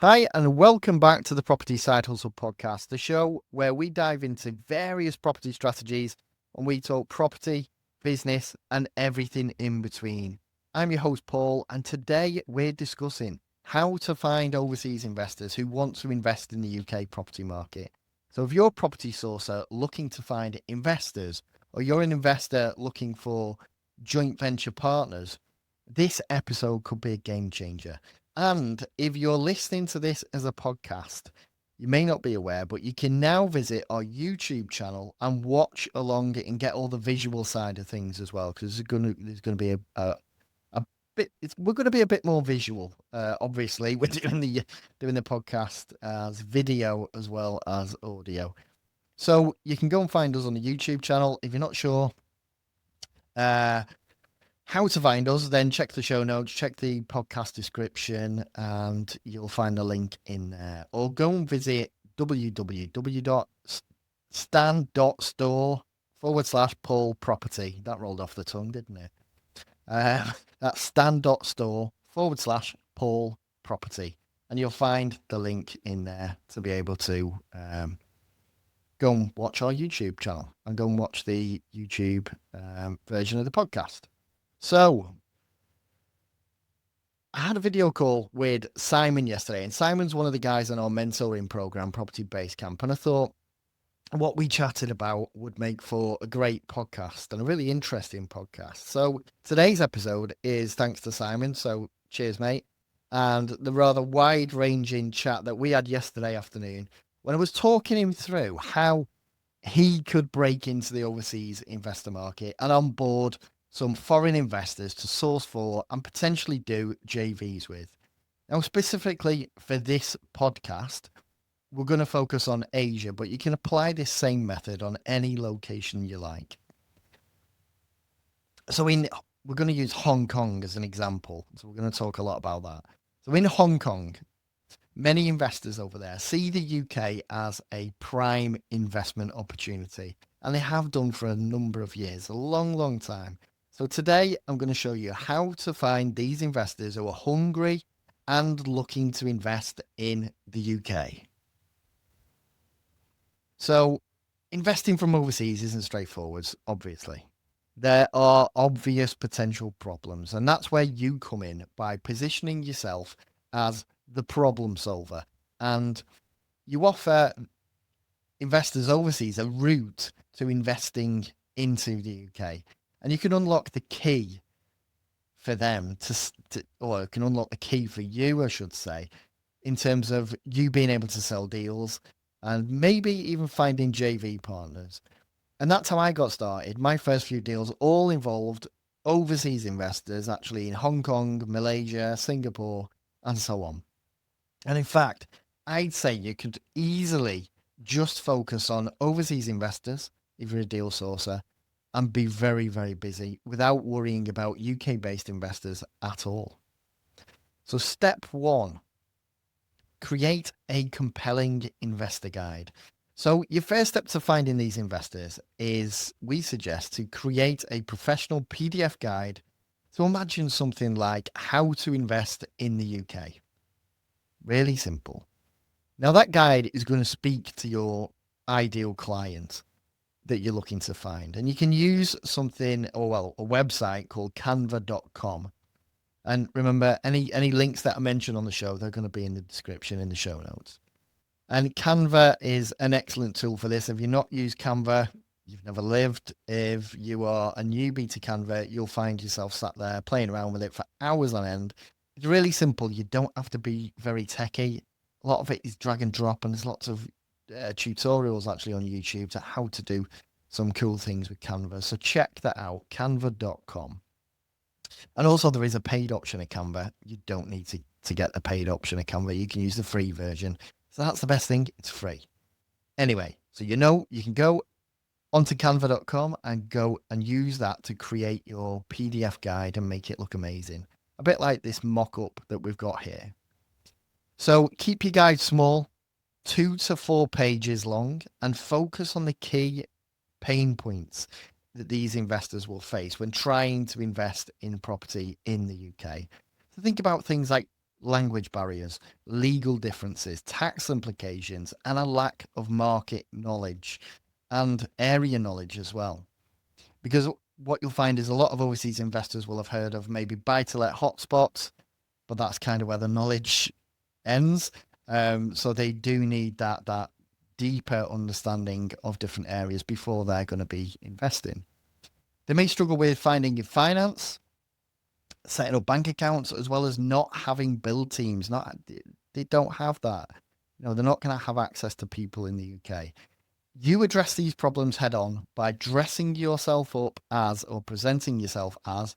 Hi, and welcome back to the Property Side Hustle podcast, the show where we dive into various property strategies and we talk property, business, and everything in between. I'm your host, Paul, and today we're discussing how to find overseas investors who want to invest in the UK property market. So, if you're a property sourcer looking to find investors, or you're an investor looking for joint venture partners, this episode could be a game changer. And if you're listening to this as a podcast, you may not be aware, but you can now visit our YouTube channel and watch along it and get all the visual side of things as well. Because there's going to be a bit. We're going to be a bit more visual. Obviously, we're doing the podcast as video as well as audio. So you can go and find us on the YouTube channel. If you're not sure, how to find us, then check the show notes, check the podcast description, and you'll find the link in there. Or go and visit www.stan.store/Paul Property. That rolled off the tongue, didn't it? That's stan.store/Paul Property. And you'll find the link in there to be able to go and watch our YouTube channel and go and watch the YouTube version of the podcast. So, I had a video call with Simon yesterday, and Simon's one of the guys on our mentoring program, Property Basecamp. And I thought what we chatted about would make for a great podcast and a really interesting podcast. So, today's episode is thanks to Simon. So, cheers, mate. And the rather wide ranging chat that we had yesterday afternoon when I was talking him through how he could break into the overseas investor market and onboard some foreign investors to source for and potentially do JVs with. Now, specifically for this podcast, we're going to focus on Asia, but you can apply this same method on any location you like. So we're going to use Hong Kong as an example. So we're going to talk a lot about that. So in Hong Kong, many investors over there see the UK as a prime investment opportunity, and they have done for a number of years, a long, long time. So today I'm going to show you how to find these investors who are hungry and looking to invest in the UK. So investing from overseas isn't straightforward, obviously. There are obvious potential problems, and that's where you come in by positioning yourself as the problem solver. And you offer investors overseas a route to investing into the UK. And you can unlock the key for them or can unlock the key for you, I should say, in terms of you being able to sell deals and maybe even finding JV partners. And that's how I got started. My first few deals all involved overseas investors, actually in Hong Kong, Malaysia, Singapore, and so on. And in fact, I'd say you could easily just focus on overseas investors if you're a deal sourcer and be very, very busy without worrying about UK-based investors at all. So step one, create a compelling investor guide. So your first step to finding these investors is, we suggest, to create a professional PDF guide. So imagine something like how to invest in the UK. Really simple. Now that guide is going to speak to your ideal client that you're looking to find. And you can use something, or a website called canva.com. And remember, any links that I mention on the show, they're going to be in the description in the show notes. And Canva is an excellent tool for this. If you've not used Canva, you've never lived. If you are a newbie to Canva, you'll find yourself sat there playing around with it for hours on end. It's really simple. You don't have to be very techy. A lot of it is drag and drop, and there's lots of tutorials actually on YouTube to how to do some cool things with Canva. So check that out, canva.com. And also there is a paid option of Canva. You don't need to get the paid option of Canva. You can use the free version. So that's the best thing. It's free. Anyway, so you can go onto canva.com and go and use that to create your PDF guide and make it look amazing. A bit like this mock-up that we've got here. So keep your guide small, 2 to 4 pages long, and focus on the key pain points that these investors will face when trying to invest in property in the UK. So think about things like language barriers, legal differences, tax implications, and a lack of market knowledge and area knowledge as well. Because what you'll find is a lot of overseas investors will have heard of maybe buy to let hotspots, but that's kind of where the knowledge ends. So they do need that deeper understanding of different areas before they're going to be investing. They may struggle with finding your finance, setting up bank accounts, as well as not having build teams. They don't have that. They're not going to have access to people in the UK. You address these problems head on by dressing yourself up as, or presenting yourself as,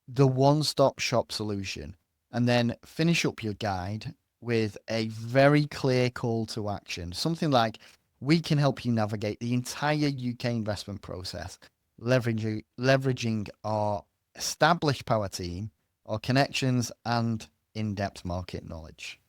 the one-stop shop solution, and then finish up your guide with a very clear call to action. Something like, we can help you navigate the entire UK investment process, leveraging our established power team, our connections, and in-depth market knowledge.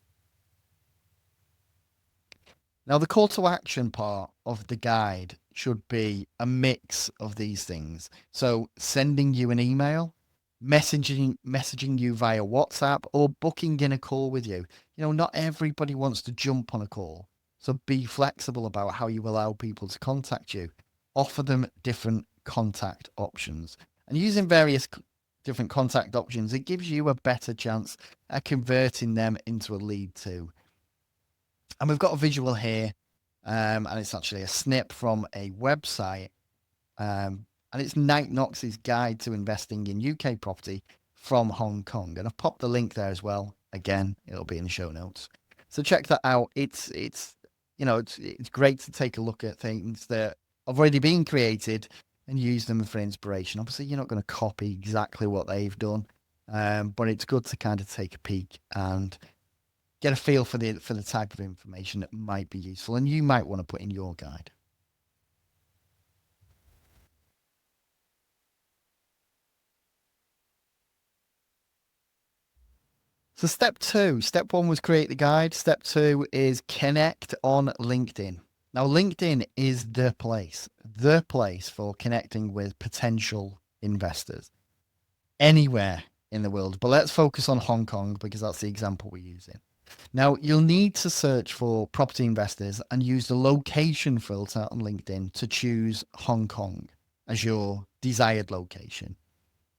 Now, the call to action part of the guide should be a mix of these things. So sending you an email, messaging you via WhatsApp, or booking in a call with you. Not everybody wants to jump on a call. So be flexible about how you allow people to contact you. Offer them different contact options. And using various different contact options, it gives you a better chance at converting them into a lead too. And we've got a visual here, and it's actually a snip from a website. And it's Knight Knox's Guide to Investing in UK Property from Hong Kong. And I've popped the link there as well. Again, it'll be in the show notes. So check that out. It's great to take a look at things that have already been created and use them for inspiration. Obviously, you're not going to copy exactly what they've done, but it's good to kind of take a peek and get a feel for the type of information that might be useful and you might want to put in your guide. So step one was create the guide. Step two is connect on LinkedIn. Now, LinkedIn is the place for connecting with potential investors anywhere in the world. But let's focus on Hong Kong because that's the example we're using. Now, you'll need to search for property investors and use the location filter on LinkedIn to choose Hong Kong as your desired location.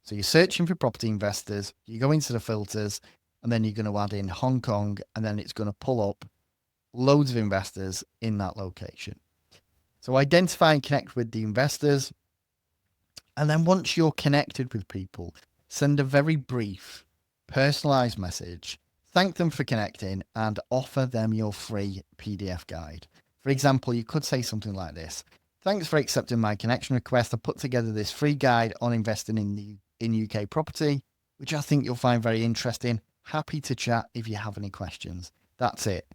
So you're searching for property investors, you go into the filters, and then you're going to add in Hong Kong, and then it's going to pull up loads of investors in that location. So identify and connect with the investors. And then once you're connected with people, send a very brief, personalized message, thank them for connecting, and offer them your free PDF guide. For example, you could say something like this. Thanks for accepting my connection request. I put together this free guide on investing in UK property, which I think you'll find very interesting. Happy to chat if you have any questions. That's it.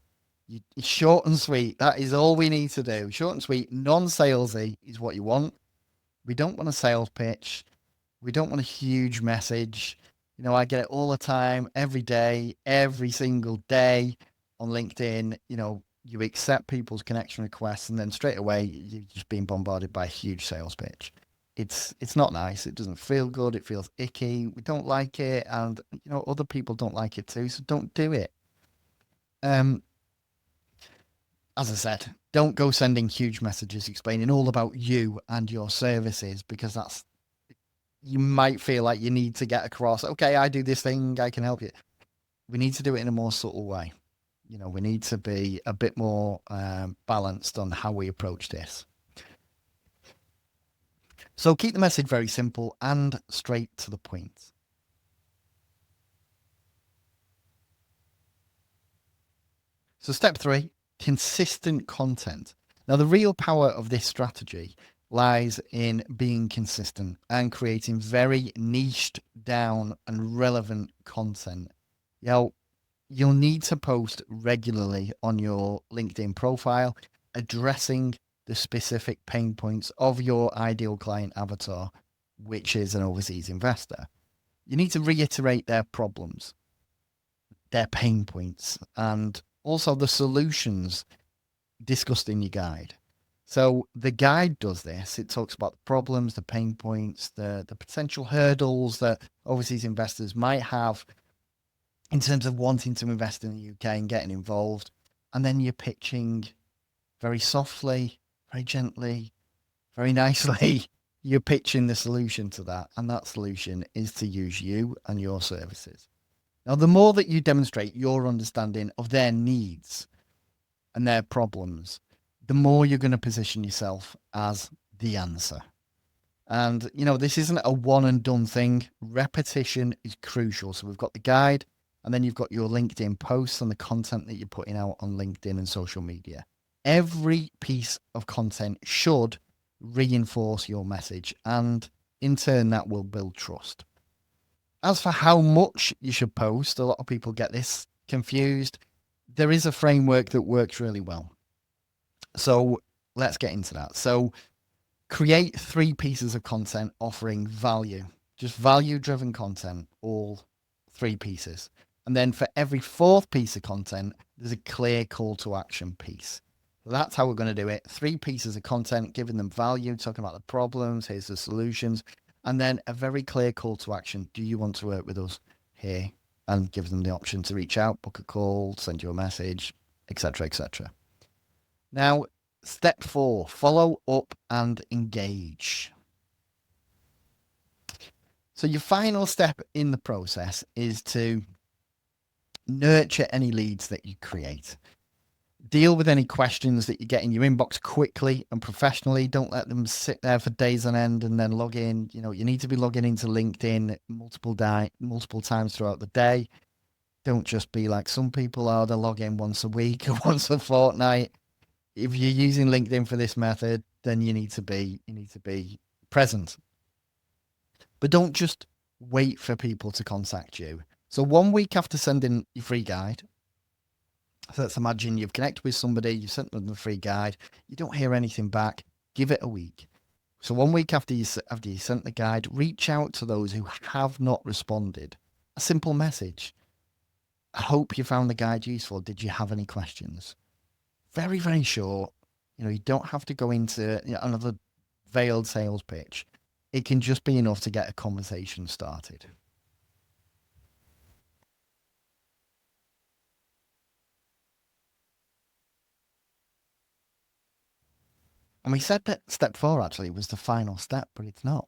Short and sweet. That is all we need to do. Short and sweet, non-salesy is what you want. We don't want a sales pitch. We don't want a huge message. I get it all the time, every day, every single day on LinkedIn. You accept people's connection requests and then straight away you're just being bombarded by a huge sales pitch. It's not nice. It doesn't feel good. It feels icky. We don't like it. And, other people don't like it too. So don't do it. As I said, don't go sending huge messages explaining all about you and your services because you might feel like you need to get across, okay, I do this thing, I can help you. We need to do it in a more subtle way. We need to be a bit more balanced on how we approach this. So keep the message very simple and straight to the point. So step 3, consistent content. Now, the real power of this strategy lies in being consistent and creating very niched down and relevant content. You'll need to post regularly on your LinkedIn profile, addressing the specific pain points of your ideal client avatar, which is an overseas investor. You need to reiterate their problems, their pain points, and also the solutions discussed in your guide. So the guide does this. It talks about the problems, the pain points, the potential hurdles that overseas investors might have in terms of wanting to invest in the UK and getting involved. And then you're pitching very softly, very gently, very nicely. You're pitching the solution to that. And that solution is to use you and your services. Now, the more that you demonstrate your understanding of their needs and their problems, the more you're going to position yourself as the answer. And, this isn't a one and done thing. Repetition is crucial. So we've got the guide, and then you've got your LinkedIn posts and the content that you're putting out on LinkedIn and social media. Every piece of content should reinforce your message, and in turn, that will build trust. As for how much you should post, a lot of people get this confused. There is a framework that works really well. So let's get into that. So create 3 pieces of content offering value, just value driven content, all 3 pieces. And then for every 4th piece of content, there's a clear call to action piece. So that's how we're going to do it. 3 pieces of content, giving them value, talking about the problems, here's the solutions, and then a very clear call to action. Do you want to work with us here? And give them the option to reach out, book a call, send you a message, etc., etc. Now, step 4, follow up and engage. So your final step in the process is to nurture any leads that you create. Deal with any questions that you get in your inbox quickly and professionally. Don't let them sit there for days on end and then log in. You need to be logging into LinkedIn multiple times throughout the day. Don't just be like some people are. They log in once a week or once a fortnight. If you're using LinkedIn for this method, then you need to be present. But don't just wait for people to contact you. So 1 week after sending your free guide, so let's imagine you've connected with somebody, you've sent them the free guide, you don't hear anything back, give it a week. So 1 week after you sent the guide, reach out to those who have not responded. A simple message. I hope you found the guide useful. Did you have any questions? Very, very short. You don't have to go into another veiled sales pitch. It can just be enough to get a conversation started. And we said that step 4 actually was the final step, but it's not.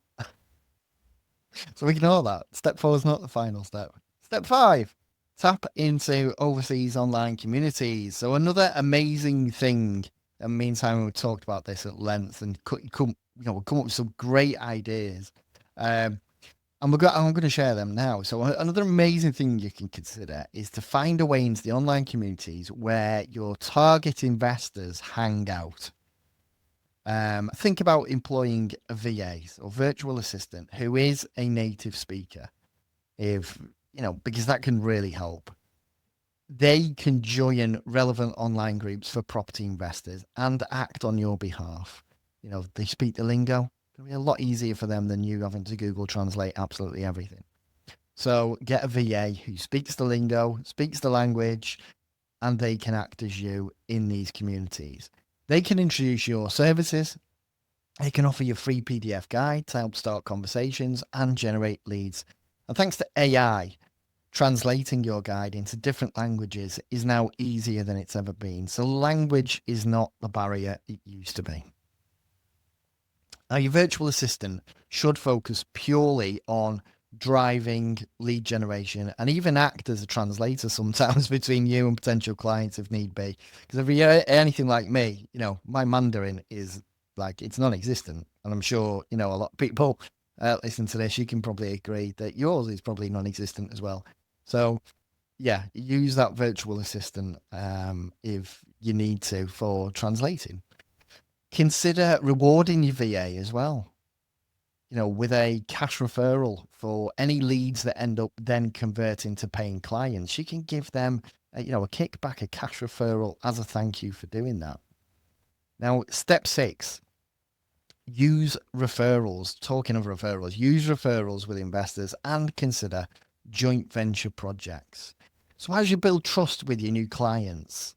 So ignore that. Step 4 is not the final step. Step 5, tap into overseas online communities. So another amazing thing. In the meantime, we talked about this at length and come up with some great ideas. And I'm going to share them now. So another amazing thing you can consider is to find a way into the online communities where your target investors hang out. Think about employing a VA or virtual assistant who is a native speaker, because that can really help. They can join relevant online groups for property investors and act on your behalf. They speak the lingo. It'll be a lot easier for them than you having to Google Translate absolutely everything. So get a VA who speaks the lingo, speaks the language, and they can act as you in these communities. They can introduce your services. They can offer you a free PDF guide to help start conversations and generate leads. And thanks to AI, translating your guide into different languages is now easier than it's ever been. So language is not the barrier it used to be. Now, your virtual assistant should focus purely on driving lead generation and even act as a translator sometimes between you and potential clients if need be. Because if you're anything like me, my Mandarin is it's non-existent. And I'm sure, a lot of people listen to this, you can probably agree that yours is probably non-existent as well. So yeah, use that virtual assistant if you need to for translating. Consider rewarding your VA as well, with a cash referral for any leads that end up then converting to paying clients. You can give them, a kickback, a cash referral as a thank you for doing that. Now, step 6, use referrals. Talking of referrals, use referrals with investors and consider joint venture projects. So as you build trust with your new clients,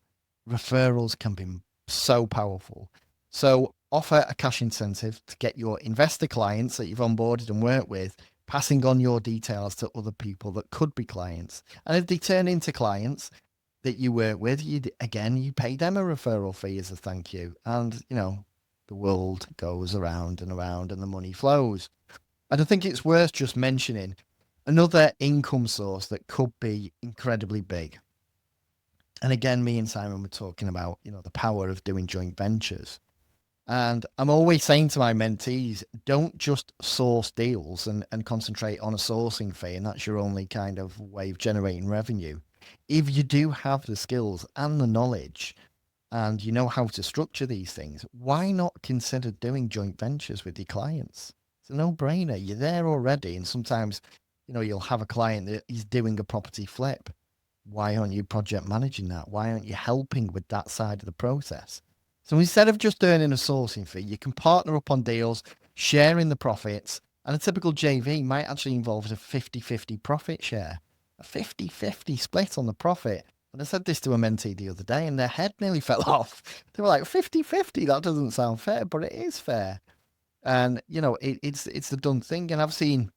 referrals can be so powerful. So offer a cash incentive to get your investor clients that you've onboarded and worked with passing on your details to other people that could be clients. And if they turn into clients that you work with, you pay them a referral fee as a thank you. And, the world goes around and around and the money flows. And I think it's worth just mentioning another income source that could be incredibly big. And again, me and Simon were talking about, the power of doing joint ventures. And I'm always saying to my mentees, don't just source deals and concentrate on a sourcing fee. And that's your only kind of way of generating revenue. If you do have the skills and the knowledge and you know how to structure these things, why not consider doing joint ventures with your clients? It's a no-brainer. You're there already. And sometimes, you'll have a client that is doing a property flip. Why aren't you project managing that? Why aren't you helping with that side of the process? So instead of just earning a sourcing fee, you can partner up on deals, sharing the profits, and a typical JV might actually involve a 50-50 profit share, a 50-50 split on the profit. And I said this to a mentee the other day and their head nearly fell off. They were like, 50-50, that doesn't sound fair, but it is fair. And, it's the done thing. And I've seen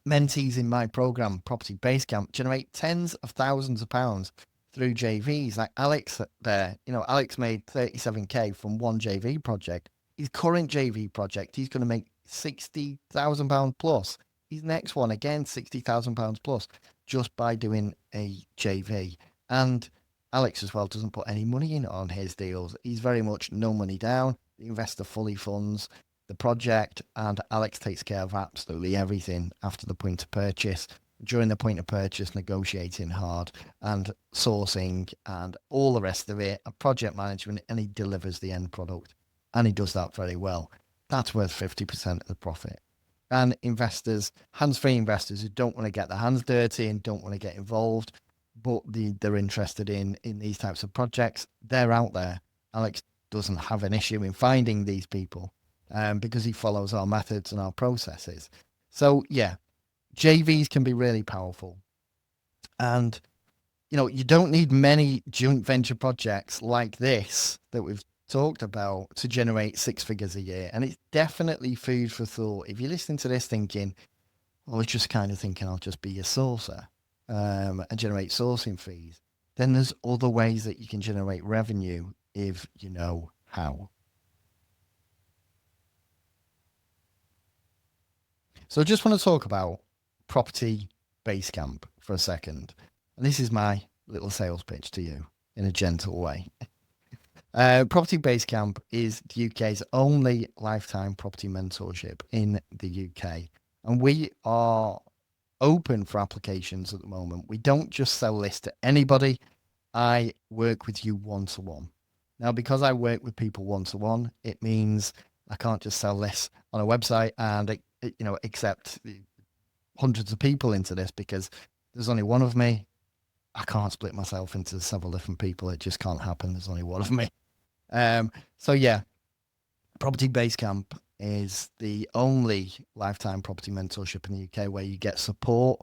mentees in my program, Property Basecamp, generate tens of thousands of pounds through JVs. Like Alex there, Alex made 37K from one JV project. His current JV project, he's going to make £60,000 plus. His next one, again, £60,000 plus, just by doing a JV. And Alex as well doesn't put any money in on his deals. He's very much no money down. The investor fully funds the project, and Alex takes care of absolutely everything after the point of purchase, during the point of purchase, negotiating hard and sourcing and all the rest of it, and project management, and he delivers the end product. And he does that very well. That's worth 50% of the profit. And investors, hands-free investors who don't want to get their hands dirty and don't want to get involved, but they're interested in these types of projects, they're out there. Alex doesn't have an issue in finding these people. Because he follows our methods and our processes. So yeah, JVs can be really powerful. And, you don't need many joint venture projects like this that we've talked about to generate 6 figures a year. And it's definitely food for thought. If you're listening to this thinking, I was just kind of thinking I'll just be a sourcer and generate sourcing fees, then there's other ways that you can generate revenue if you know how. So I just want to talk about Property Basecamp for a second. And this is my little sales pitch to you in a gentle way. Property Basecamp is the UK's only lifetime property mentorship in the UK. And we are open for applications at the moment. We don't just sell lists to anybody. I work with you one-to-one. Now, because I work with people one-to-one, it means I can't just sell lists on a website and accept hundreds of people into this, because there's only one of me. I can't split myself into several different people. It just can't happen. There's only one of me. So yeah, Property Basecamp is the only lifetime property mentorship in the UK where you get support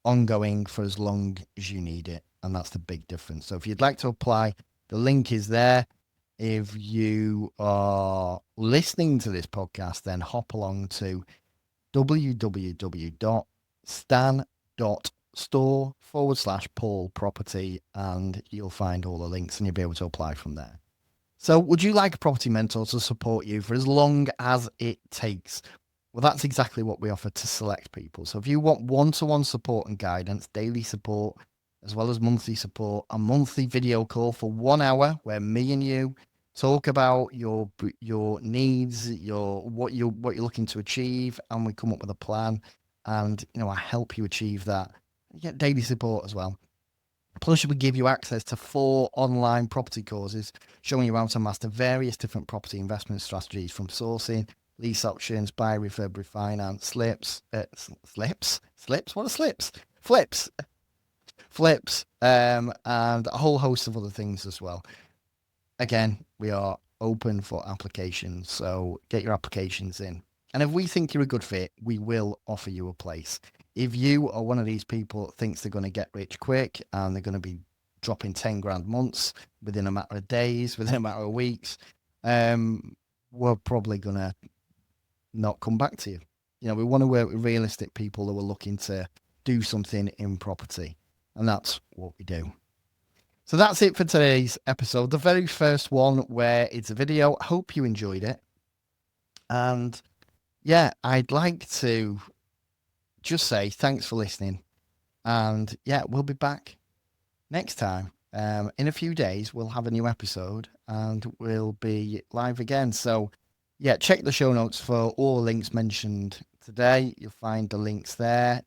ongoing for as long as you need it. And that's the big difference. So if you'd like to apply, the link is there. If you are listening to this podcast, then hop along to www.stan.store/Paul Property and you'll find all the links and you'll be able to apply from there. So would you like a property mentor to support you for as long as it takes? Well, that's exactly what we offer to select people. So if you want one-to-one support and guidance, daily support, as well as monthly support, a monthly video call for 1 hour where me and you talk about your needs, what you're looking to achieve, and we come up with a plan. And I help you achieve that. You get daily support as well. Plus, we give you access to 4 online property courses showing you how to master various different property investment strategies, from sourcing, lease options, buy, refurb, refinance, flips, and a whole host of other things as well. Again, we are open for applications, so get your applications in. And if we think you're a good fit, we will offer you a place. If you are one of these people that thinks they're going to get rich quick and they're going to be dropping 10 grand months within a matter of days, within a matter of weeks, we're probably going to not come back to you. we want to work with realistic people who are looking to do something in property. And that's what we do. So that's it for today's episode. The very first one where it's a video. I hope you enjoyed it. And yeah, I'd like to just say thanks for listening. And yeah, we'll be back next time. In a few days, we'll have a new episode and we'll be live again. So yeah, check the show notes for all the links mentioned today. You'll find the links there.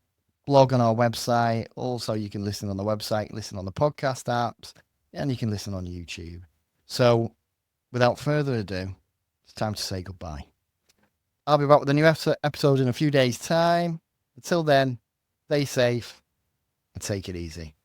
Blog on our website. Also, you can listen on the website, listen on the podcast apps, and you can listen on YouTube. So without further ado, it's time to say goodbye. I'll be back with a new episode in a few days' time. Until then, stay safe and take it easy.